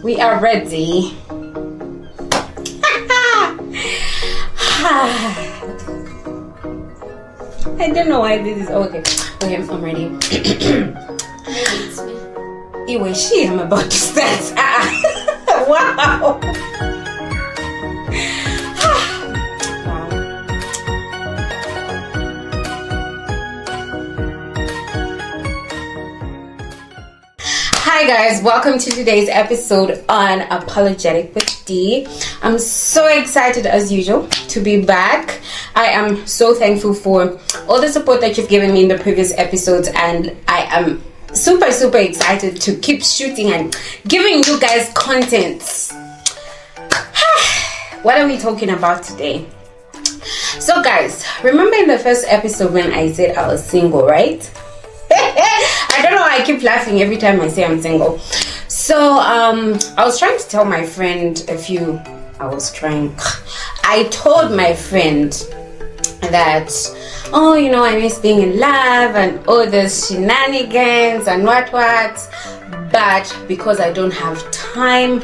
We are ready. I don't know why this is okay. Okay, I'm ready. Anyway, I'm about to start. Wow. Hi guys, welcome to today's episode on Apologetic with D. I'm so excited as usual to be back. I am so thankful for all the support that you've given me in the previous episodes, and I am super excited to keep shooting and giving you guys content. What are we talking about today? So guys, remember in the first episode when I said I was single, right? I don't know why I keep laughing every time I say I'm single. So I was trying to tell my friend I told my friend that, oh, you know, I miss being in love and all this shenanigans and what, but because I don't have time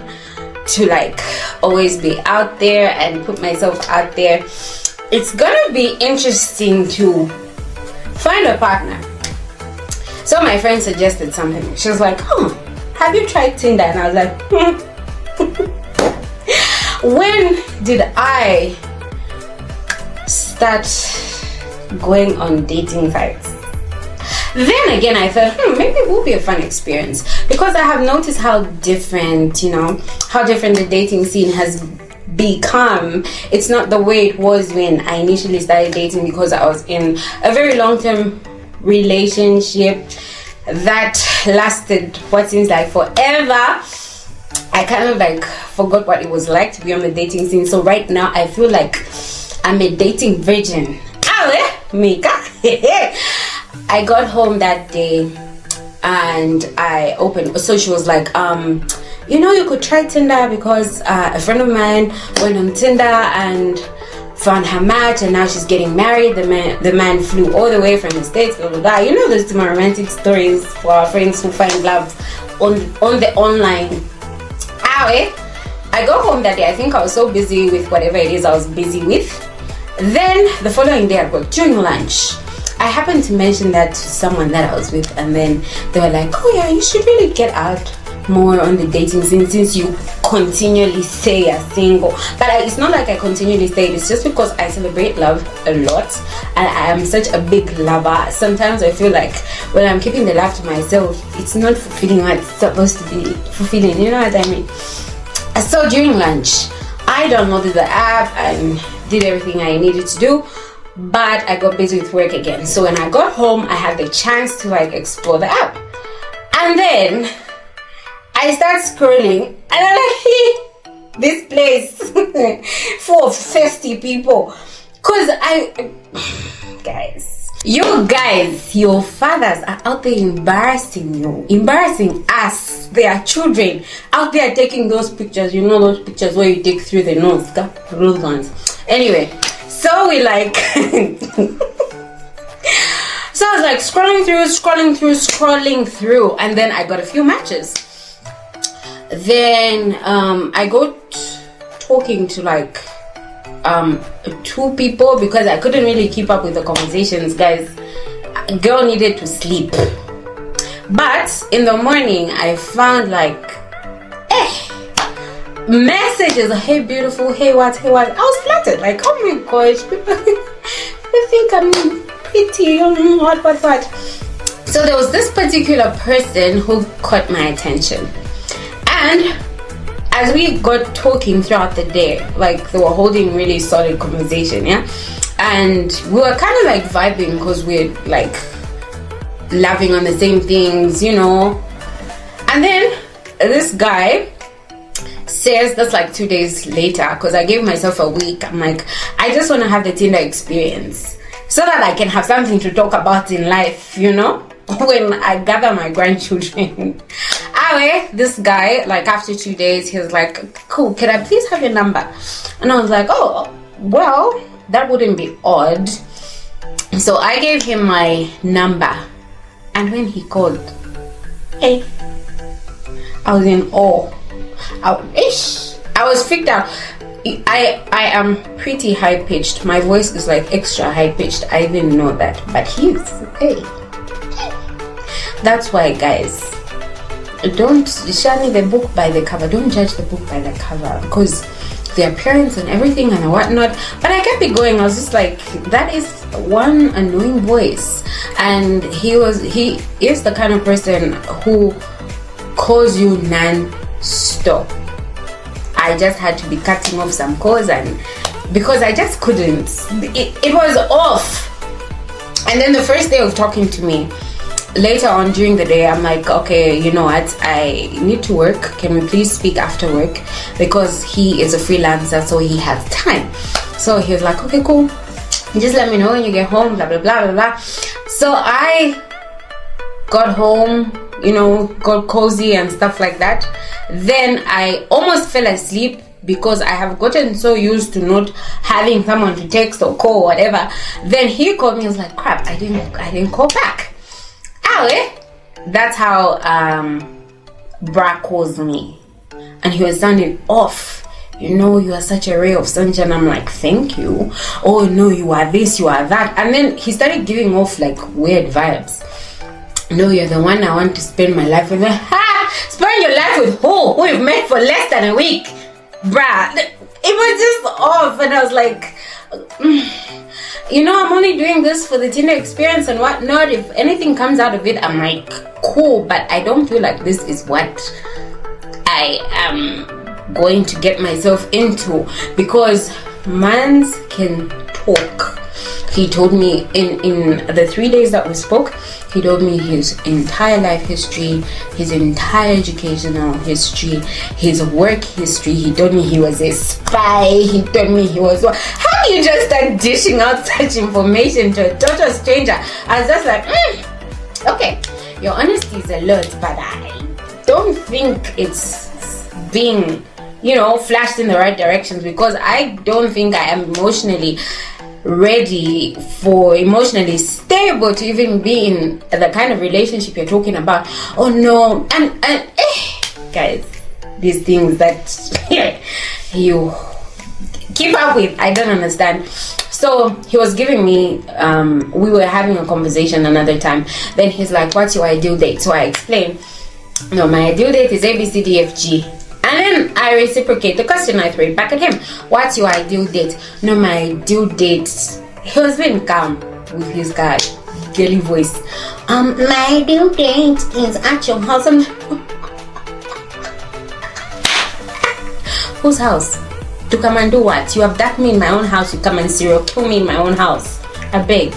to like always be out there and put myself out there, it's gonna be interesting to find a partner. So my friend suggested something. She was like, oh, have you tried Tinder? And I was like, When did I start going on dating sites? Then again, I thought, maybe it will be a fun experience, because I have noticed how different the dating scene has become. It's not the way it was when I initially started dating, because I was in a very long-term relationship that lasted what seems like forever. I kind of like forgot what it was like to be on the dating scene. So right now I feel like I'm a dating virgin. I got home that day and I opened, so she was like, you know, you could try Tinder, because a friend of mine went on Tinder and found her match, and now she's getting married. The man flew all the way from the States, blah blah blah. You know, those romantic stories for our friends who find love on the online. I got home that day. I think I was so busy with whatever it is I was busy with. Then the following day at work, during lunch, I happened to mention that to someone that I was with, and then they were like, oh yeah, you should really get out more on the dating scene since you continually say you're single. But it's not like I continually say it. It's just because I celebrate love a lot and I am such a big lover. Sometimes I feel like when I'm keeping the love to myself, it's not fulfilling what it's supposed to be fulfilling. You know what I mean? So during lunch, I downloaded the app and did everything I needed to do, but I got busy with work again. So when I got home, I had the chance to like explore the app, and then I start scrolling and I'm like, this place full of thirsty people. Cause your fathers are out there embarrassing you, embarrassing us, their children, out there taking those pictures. You know, those pictures where you take through the nose, those ones. Anyway, so we like so I was like scrolling through, and then I got a few matches. Then I got talking to like two people, because I couldn't really keep up with the conversations, guys. Girl needed to sleep, but in the morning I found like messages, hey beautiful, hey what. I was flattered, like, oh my gosh, people think I'm pretty, what. So there was this particular person who caught my attention. And as we got talking throughout the day, like they were holding really solid conversation, yeah? And we were kind of like vibing, because we're like laughing on the same things, you know? And then this guy says, that's like 2 days later, because I gave myself a week. I'm like, I just want to have the Tinder experience so that I can have something to talk about in life, you know? When I gather my grandchildren. This guy, like after 2 days, he was like, cool, can I please have your number? And I was like, oh, well, that wouldn't be odd. So I gave him my number, and when he called, hey, I was in awe. I was freaked out. I am pretty high pitched. My voice is like extra high pitched. I didn't know that, but he's hey. That's why, guys, don't shun the book by the cover. Don't judge the book by the cover, because the appearance and everything and whatnot. But I kept it going. I was just like, that is one annoying voice. And he is the kind of person who calls you non-stop. I just had to be cutting off some calls, and because I just couldn't, it was off. And then the first day of talking to me, later on during the day, I'm like, okay, you know what, I need to work. Can we please speak after work? Because he is a freelancer, so he has time. So he was like, okay, cool, just let me know when you get home, blah blah blah blah blah. So I got home, you know, got cozy and stuff like that. Then I almost fell asleep because I have gotten so used to not having someone to text or call or whatever. Then he called me. I was like, crap, I didn't call back. That's how Bra calls me, and he was sounding off. You know, you are such a ray of sunshine. I'm like, thank you. Oh no, you are this, you are that. And then he started giving off like weird vibes. No, you're the one I want to spend my life with. Spend your life with who you've met for less than a week, bruh. It was just off, and I was like, you know, I'm only doing this for the Tinder experience and whatnot. If anything comes out of it, I'm like, cool, but I don't feel like this is what I am going to get myself into, because Vanz can talk. He told me in the 3 days that we spoke, he told me his entire life history, his entire educational history, his work history. He told me he was a spy. He told me he was... How do you just start dishing out such information to a total stranger? I was just like, okay, your honesty is a lot, but I don't think it's being, you know, flashed in the right directions, because I don't think I am emotionally ready for emotionally stable to even be in the kind of relationship you're talking about. Oh no. And guys, these things that you keep up with, I don't understand. So he was giving me we were having a conversation another time. Then he's like, what's your ideal date? So I explained, no, my ideal date is ABCDFG. And then I reciprocate the question. I throw it back at him. What's your ideal date? No, my ideal date. He was being calm with his guy, girly voice. My ideal date is at your house. Whose house? To come and do what? You abduct me in my own house. You come and serial kill me in my own house. I beg.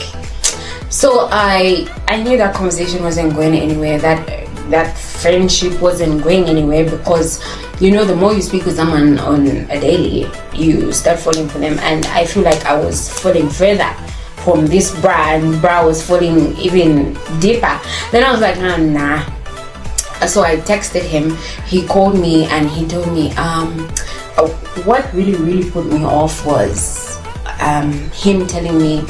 So I knew that conversation wasn't going anywhere. That friendship wasn't going anywhere, because, you know, the more you speak with someone on a daily, you start falling for them. And I feel like I was falling further from this Bra, and Bra was falling even deeper. Then I was like, nah. So I texted him. He called me and he told me, what really put me off was him telling me,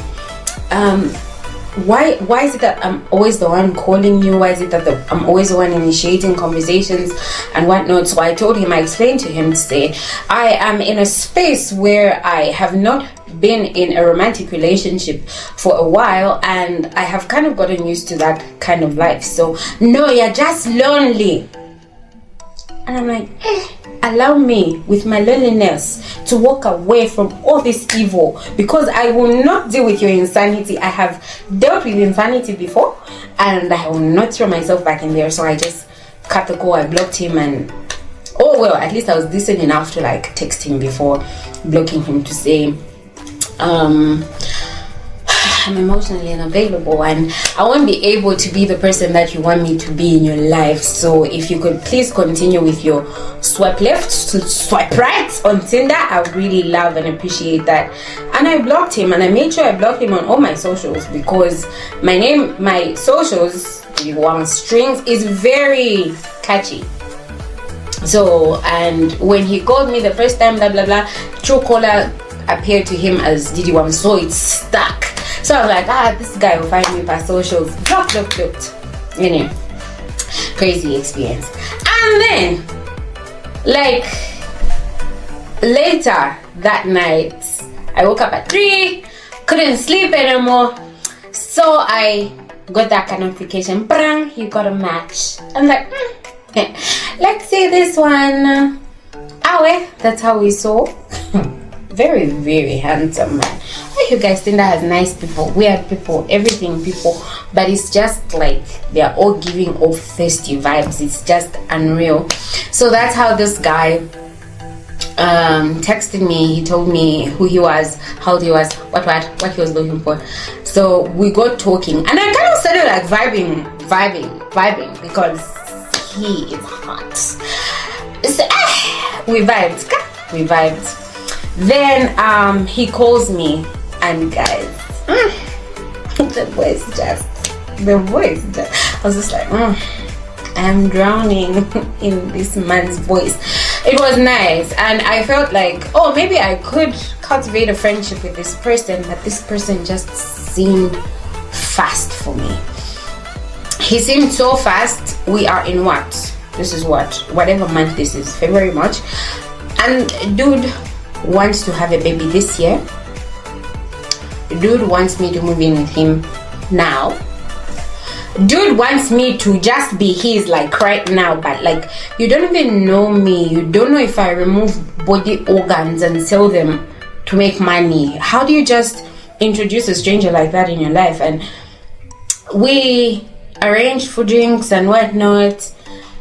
why is it that I'm always the one calling you? Why is it that I'm always the one initiating conversations and whatnot? So I told him, I explained to him to say, I am in a space where I have not been in a romantic relationship for a while, and I have kind of gotten used to that kind of life. So no, you're just lonely. And I'm like, allow me with my loneliness to walk away from all this evil, because I will not deal with your insanity. I have dealt with insanity before, and I will not throw myself back in there. So I just cut the call. I blocked him, and oh well, at least I was decent enough to like text him before blocking him to say, I'm emotionally unavailable and I won't be able to be the person that you want me to be in your life. So if you could please continue with your swipe left to swipe right on Tinder, I would really love and appreciate that. And I blocked him, and I made sure I blocked him on all my socials, because my socials, one strings, is very catchy. So, and when he called me the first time, blah blah blah, Truecaller appeared to him as Didi1, so it's stuck. So I was like, this guy will find me by socials. Blocked. You know, crazy experience. And then Like later that night, I woke up at 3, couldn't sleep anymore, so I got that kind of notification. Bang, you got a match. I'm like, let's see this one. Awe, that's how we saw. Very, very handsome man. Oh, you guys, Tinder has nice people, weird people, everything people, but it's just like they're all giving off thirsty vibes. It's just unreal. So that's how this guy texted me. He told me who he was, how old he was, what he was looking for. So we got talking, and I kind of started like vibing because he is hot. So, we vibed. Then he calls me, and guys, the voice just I was just like, I'm drowning in this man's voice. It was nice, and I felt like, oh, maybe I could cultivate a friendship with this person, but this person just seemed fast for me. He seemed so fast. We are in what? This is whatever month this is, February, March, and dude wants to have a baby this year. Dude wants me to move in with him now. Dude wants me to just be his, like, right now, but like, you don't even know me. You don't know if I remove body organs and sell them to make money. How do you just introduce a stranger like that in your life? And we arranged for drinks and whatnot,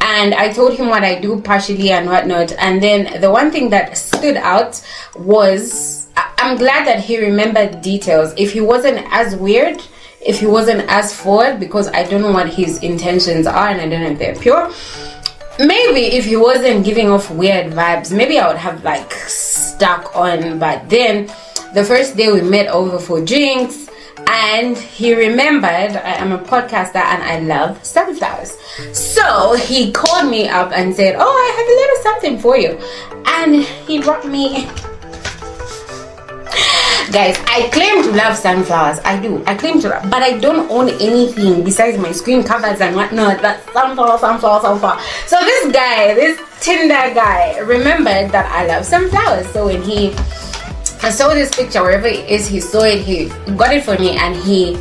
and I told him what I do partially and whatnot. And then the one thing that stood out was, I'm glad that he remembered details. If he wasn't as weird, if he wasn't as forward, because I don't know what his intentions are and I don't know if they're pure. Maybe if he wasn't giving off weird vibes, maybe I would have like stuck on. But then the first day we met over for drinks, and he remembered I am a podcaster and I love sunflowers. So he called me up and said, oh, I have a little something for you. And he brought me, guys, I claim to love sunflowers. I do. I claim to love, but I don't own anything besides my screen covers and whatnot. That's sunflower. So this guy, this Tinder guy, remembered that I love sunflowers. So when I saw this picture, wherever it is, he saw it, he got it for me, and he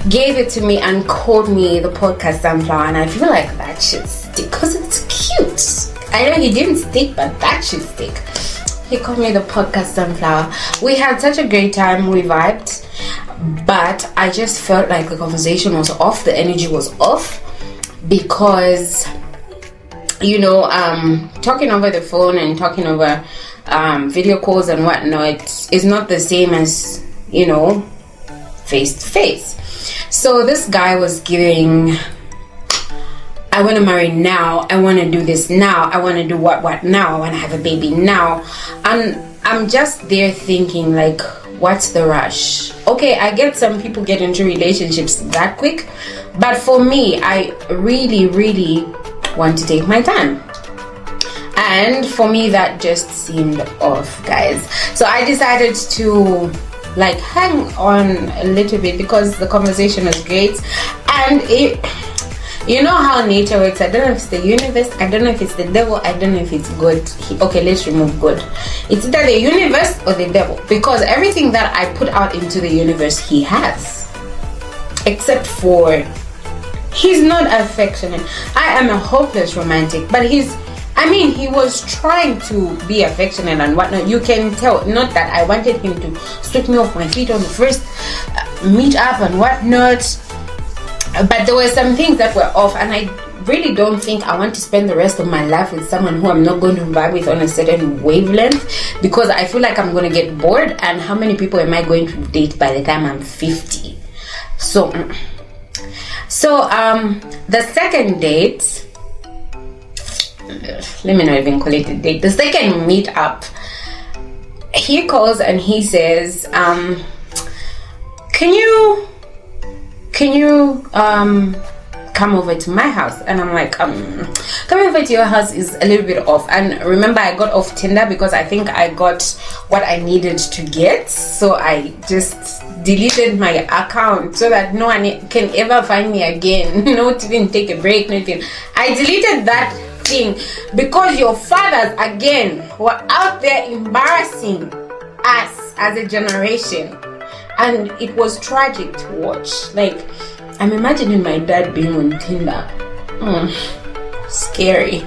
gave it to me and called me the podcast sunflower. And I feel like that should stick because it's cute. I know he didn't stick, but that should stick. He called me the podcast sunflower. We had such a great time. We vibed, but I just felt like the conversation was off. The energy was off because, you know, talking over the phone and talking over video calls and whatnot is not the same as, you know, face to face. So this guy was giving, I want to marry now, I want to do this now, I want to do what now, I want to have a baby now. And I'm just there thinking, like, what's the rush? Okay, I get some people get into relationships that quick, but for me, I really want to take my time. And for me, that just seemed off, guys. So I decided to like hang on a little bit because the conversation was great. And you know how nature works. I don't know if it's the universe, I don't know if it's the devil, I don't know if it's God. Okay, let's remove God. It's either the universe or the devil, because everything that I put out into the universe, he has, except for he's not affectionate. I am a hopeless romantic, but he was trying to be affectionate and whatnot. You can tell, not that I wanted him to sweep me off my feet on the first meet up and whatnot, but there were some things that were off, and I really don't think I want to spend the rest of my life with someone who I'm not going to vibe with on a certain wavelength, because I feel like I'm going to get bored. And how many people am I going to date by the time I'm 50? So the second date, let me not even call it a date, the second meet up, he calls and he says, can you come over to my house? And I'm like, coming over to your house is a little bit off. And remember, I got off Tinder because I think I got what I needed to get, so I just deleted my account so that no one can ever find me again. Not even take a break, nothing. I deleted that thing, because your fathers again were out there embarrassing us as a generation, and it was tragic to watch. Like, I'm imagining my dad being on Tinder. Scary.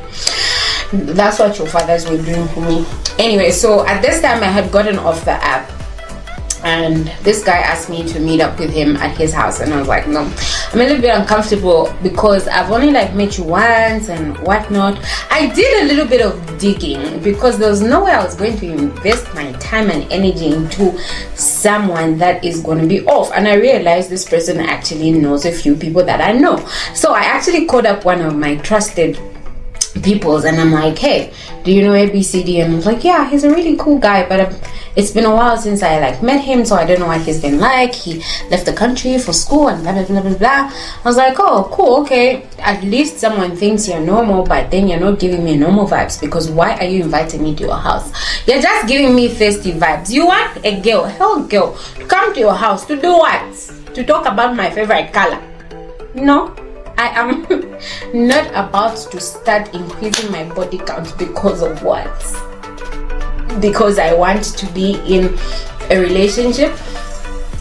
That's what your fathers were doing for me. Anyway, so at this time I had gotten off the app, and this guy asked me to meet up with him at his house, and I was like, no, I'm a little bit uncomfortable because I've only like met you once and whatnot. I did a little bit of digging because there was no way I was going to invest my time and energy into someone that is going to be off, and I realized this person actually knows a few people that I know. So I actually called up one of my trusted peoples, and I'm like, hey, do you know ABCD? And I was like, yeah, he's a really cool guy, but it's been a while since I like met him, so I don't know what he's been like. He left the country for school and blah blah blah blah blah. I was like, oh cool, okay, at least someone thinks you're normal, but then you're not giving me normal vibes, because why are you inviting me to your house? You're just giving me thirsty vibes. You want a girl, hell girl, to come to your house to do what? To talk about my favorite color? No, I am not about to start increasing my body count because of what? Because I want to be in a relationship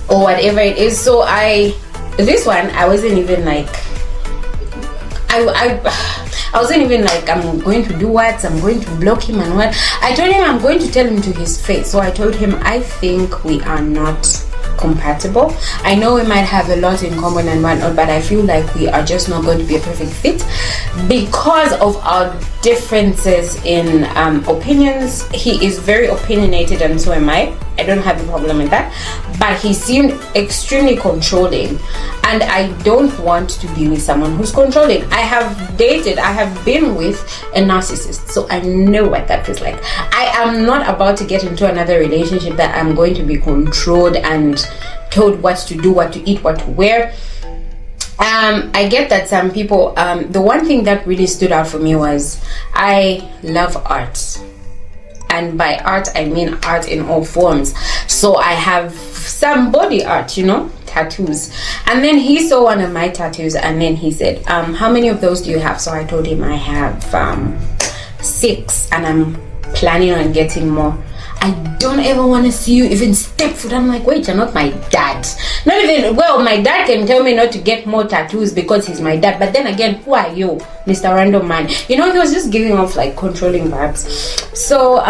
or whatever it is. So I wasn't even like, I wasn't even like, I'm going to do what, I'm going to block him and what. I told him I'm going to tell him to his face. So I told him, I think we are not compatible. I know we might have a lot in common and whatnot, but I feel like we are just not going to be a perfect fit because of our differences in opinions. He is very opinionated, and so am I. I don't have a problem with that, but he seemed extremely controlling, and I don't want to be with someone who's controlling. I have been with a narcissist, so I know what that feels like. I am not about to get into another relationship that I'm going to be controlled and told what to do, what to eat, what to wear. I get that some people, the one thing that really stood out for me was, I love art, and by art I mean art in all forms. So I have some body art, you know, tattoos, and then he saw one of my tattoos, and then he said, how many of those do you have? So I told him I have 6, and I'm planning on getting more. I don't ever want to see you even step foot. I'm like, wait, you're not my dad. Not even, well, my dad can tell me not to get more tattoos because he's my dad, but then again, who are you, Mr. Random Man? You know, he was just giving off like controlling vibes. So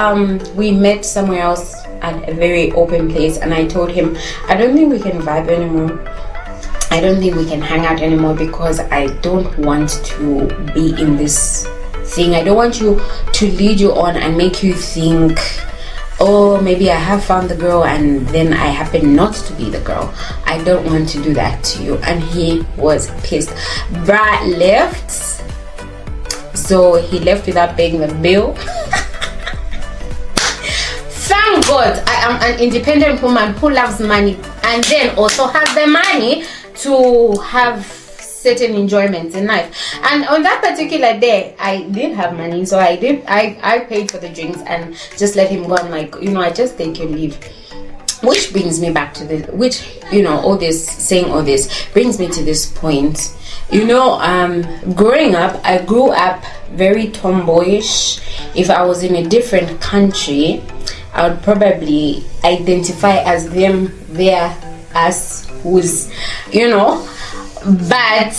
we met somewhere else at a very open place, and I told him, I don't think we can vibe anymore. I don't think we can hang out anymore, because I don't want to be in this thing. I don't want you to lead you on and make you think, oh, maybe I have found the girl and then I happen not to be the girl. I don't want to do that to you. And he was pissed. Brad left. So he left without paying the bill. Thank God I am an independent woman who loves money, and then also has the money to have certain enjoyments in life. And on that particular day, I did have money, so I paid for the drinks and just let him go. I'm like, you know, I just take your leave. Which brings me back to this, which, you know, all this brings me to this point. You know, growing up, I grew up very tomboyish. If I was in a different country, I would probably identify as them, their, us, who's, you know. But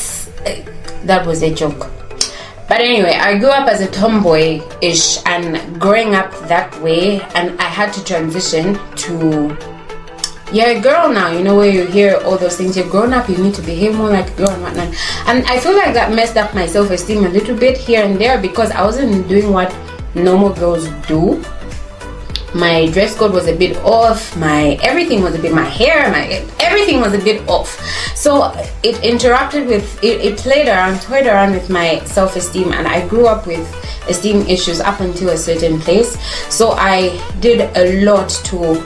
that was a joke. But anyway, I grew up as a tomboy-ish, and growing up that way, and I had to transition to, you're a girl now, you know, where you hear all those things, you're grown up, you need to behave more like a girl and whatnot. And I feel like that messed up my self-esteem a little bit here and there, because I wasn't doing what normal girls do. My dress code was a bit off, everything was a bit, my hair, everything was a bit off. So it interrupted with, it toyed around with my self-esteem, and I grew up with esteem issues up until a certain place. So I did a lot to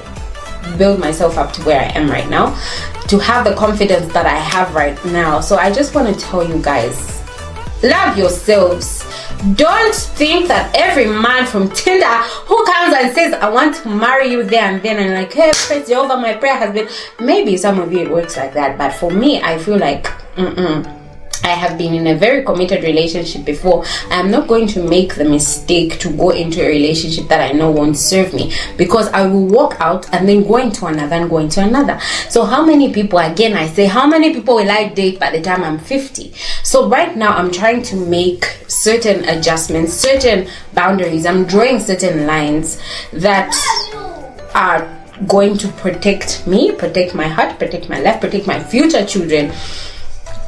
build myself up to where I am right now, to have the confidence that I have right now. So I just want to tell you guys, love yourselves. Don't think that every man from Tinder who comes and says, I want to marry you there and then, and like, hey, praise Jehovah, my prayer has been, maybe some of you it works like that, but for me, I feel like I have been in a very committed relationship before. I'm not going to make the mistake to go into a relationship that I know won't serve me, because I will walk out and then go into another and go into another. So how many people, again I say, how many people will I date by the time I'm 50? So right now I'm trying to make certain adjustments, certain boundaries. I'm drawing certain lines that are going to protect me, protect my heart, protect my life, protect my future children,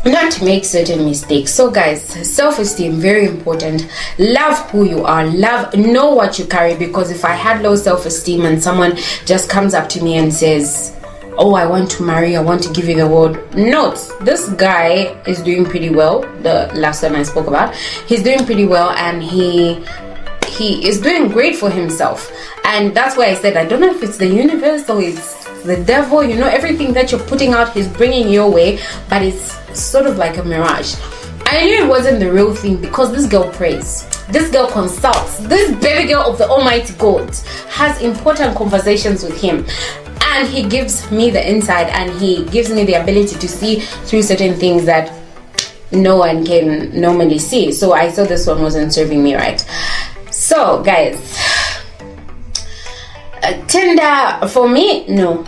not to make certain mistakes. So guys, self-esteem, very important. Love who you are, know what you carry, because if I had low self-esteem and someone just comes up to me and says, oh, I want to marry, I want to give you the world. Note, this guy is doing pretty well. The last time I spoke about, he's doing pretty well, and he is doing great for himself. And that's why I said, I don't know if it's the universe or it's the devil, everything that you're putting out, he's bringing your way, but it's sort of like a mirage. I knew it wasn't the real thing, because this girl prays, this girl consults, this baby girl of the Almighty God has important conversations with him, and he gives me the insight, and he gives me the ability to see through certain things that no one can normally see. So I saw this one wasn't serving me right. So guys, Tinder for me, no,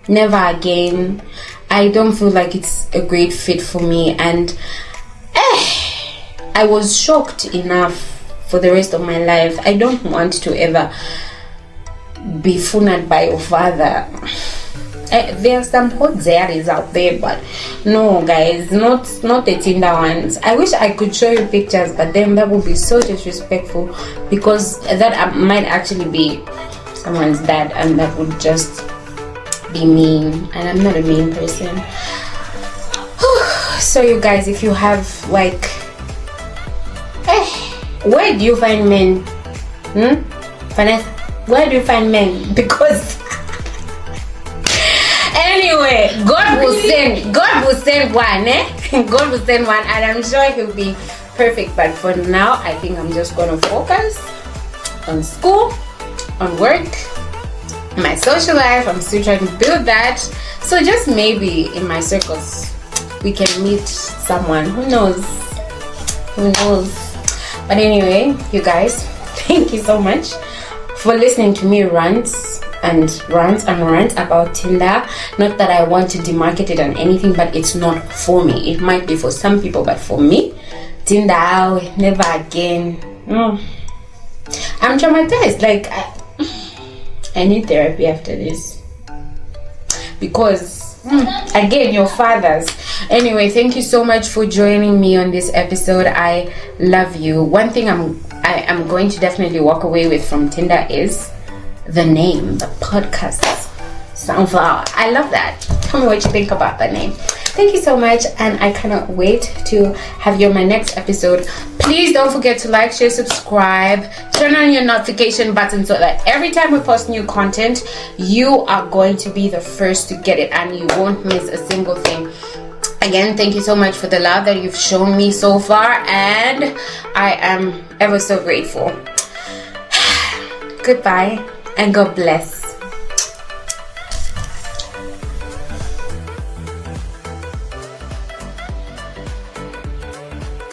never again. I don't feel like it's a great fit for me, and I was shocked enough for the rest of my life. I don't want to ever be funnered by your father. There are some hot zeros out there, but no guys, not the Tinder ones. I wish I could show you pictures, but then that would be so disrespectful, because that might actually be someone's dad, and that would just be mean, and I'm not a mean person. So you guys, if you have like, where do you find men? Vanessa, where do you find men? Because anyway, God will send one, God will send one, and I'm sure he'll be perfect. But for now, I think I'm just gonna focus on school, on work, my social life. I'm still trying to build that. So just maybe in my circles we can meet someone. Who knows? But anyway, you guys, thank you so much for listening to me rant about Tinder. Not that I want to demarcate it on anything, but it's not for me. It might be for some people, but for me, Tinder, never again. I'm traumatized. Like I need therapy after this, because again, your fathers. Anyway, thank you so much for joining me on this episode. I love you. One thing I am going to definitely walk away with from Tinder is the name, the podcast Sunflower. I love that. Tell me what you think about the name. Thank you so much, and I cannot wait to have you on my next episode. Please don't forget to like, share, subscribe, turn on your notification button so that every time we post new content, you are going to be the first to get it, and you won't miss a single thing. Again, thank you so much for the love that you've shown me so far, and I am ever so grateful. Goodbye, and God bless.